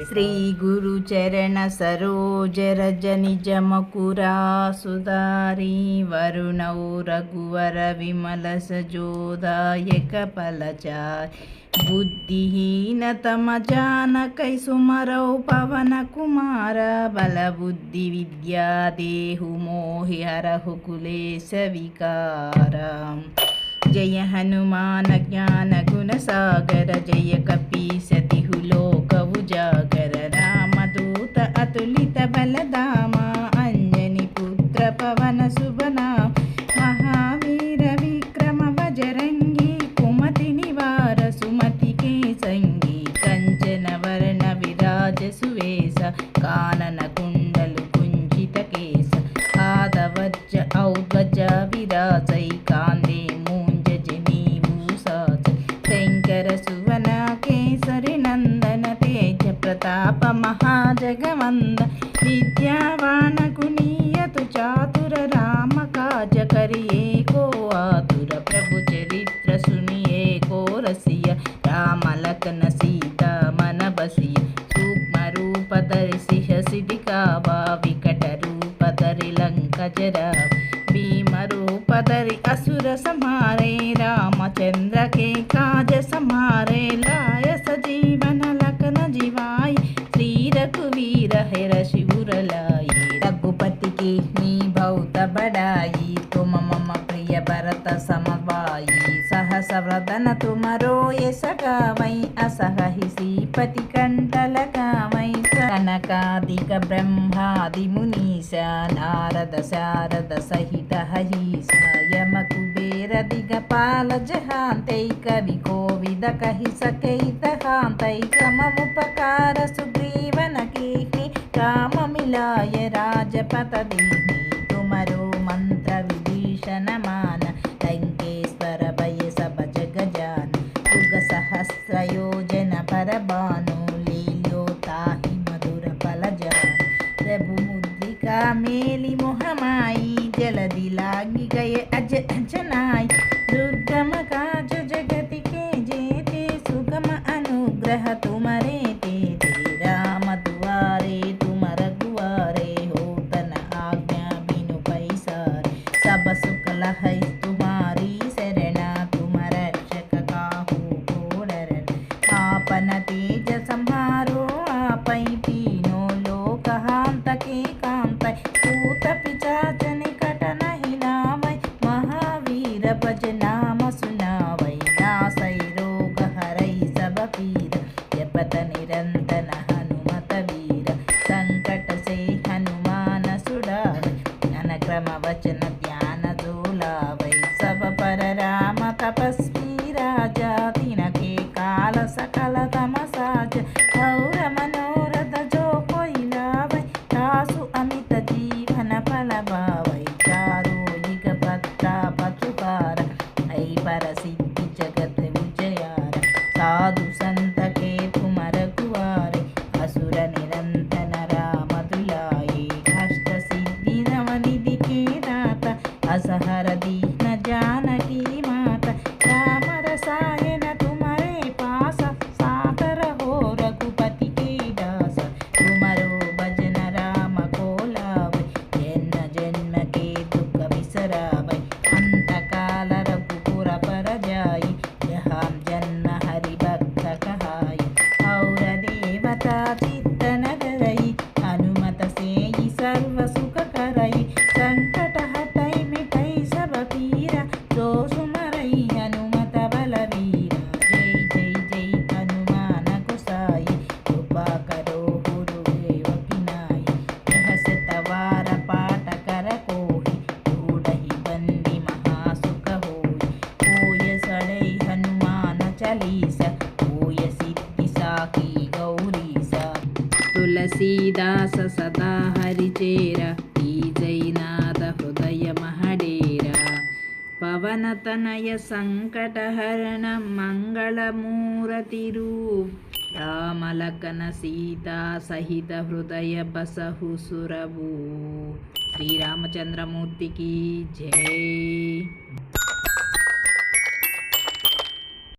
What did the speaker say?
శ్రీ గురు చరణ సరోజ రజ నిజ మకురా సుధారి వరుణౌ రఘువర విమల సజోదాయక ఫలచాయ బుద్ధిహీన తమ జానకై సుమరౌ పవన కుమార బల బుద్ధి విద్యా దేహు మోహి హరహు కులేశ వికారం జయ హనుమాన జ్ఞాన గుణ సాగర జయ కపీసతిహు లోక ఉజాగర రామదూత అతులిత బలధామ అంజని పుత్ర పవన శుభనామ మహావీర విక్రమ బజరంగి కుమతి నివార సుమతి కే సంగి కంచన వర్ణ విరాజ సువేశ కానన కుండలు కుంచిత కేశ ఆదవజ్జ ఔధ్వజ విరాజై కాందే సువన కేసరి నందన తేజ ప్రతాప మహాజగవంద విద్యావాన గుణీయతు చాతుర రామ కాజ కరియే కో ఆతుర ప్రభు చరిత్ర సునియే కో రసియ రామ లఖన సీతా మన బసియ సూక్ష్మ రూప ధరి సిహ సిధి కాబా వికట రూప ధరి లంక జరా భీమ रूप धरि असुर संहारे रामचंद्र के काज संहारे लाय सजीवन लखन जीवाय श्री रघुवीर हर शिवर लाई रघुपति की नी बहुत बड़ाई तुम मम प्रिय भरत समवाई सहस वदन तुमरो यश गावै असहहि श्रीपति कंठ लगावै कनकादिक ब्रह्मादि मुनीसा नारद शारद सहित हरीसा यम कुबेर दिगपाल जहांतै कवि कोविद कहि सकै तहांतै क्रममुपकार सुग्रीवन कीर्ति राम मिलाय राजपत दीनि तुमरो मंत्र विभीषण मान लंकेश्वर भय सब जग जान युग सहस्र योजन पर भानु लील्यो ताहि मधुर फल जान प्रभु मुद्रिका मेलि मोहमाई जलधि लागी गए अज अजनाई दुर्गम काज जगति के जेते सुगम अनुग्रह तुम्हारे तेते राम दुआरे तुम रघुआरे होत न आज्ञा बिनु पैसारे सब सुख लहै तुम्हारी शरणा तुम रक्षक काहू को डरन आपन तेज संहारो आपै तीनों लोक हांतके कांतै भूत पिशाच निकट नहि नावै महावीर भज नाम सुनावै नासै रोग हरै सब पीर जपत निरंतर हनुमत वीर संकट से हनुमान छुड़ावै ज्ञान क्रम वचन ध्यान दोलावै सब पर राम तपस्वी राजा तिनके काल सकल तम साज और मनोरथ जो कोई लावै तासु अमित जीवन फल पावै चारो युग प्रताप तुकार ऐ पर सिद्धि जगत विजयार साधु संत के तुम रघुआरे असुर निरंतन राम दुलाये कष्ट सिद्धि नवनिधि के दाता असहर दीन जानकी माता राम रसायन तुम्हारे पास सादर हो रघुपति के दास तुमरो भजन राम को लावै जन्म जन्म के दुख बिसरावै अंत काल रघुपुर पर जाई जहाँ जन्म हरि भक्त कहाई और देवता चित्त न डरई हनुमत से सर्व सुख करई संकट हटै मिटै सब पीरा जो सुमरई हनुमत बलवीरा जय जय जय हनुमान गोसाई कृपा करो गुरुदेव की नाई रहस्य तवार पाठ कर कोहि ढूढ़हि बंदी महासुख होय सड़ै हनुमान चालीसा होय सिद्धि साखी गौरीसा तुलसीदास सदा हरिचेरा जैनाथ हृदय महडेरा पवन तनय संकटहरण मंगलमूर्ति रूप राम लखन सीता सहित हृदय बसहु सुरभू श्री रामचंद्रमूर्ति की जय।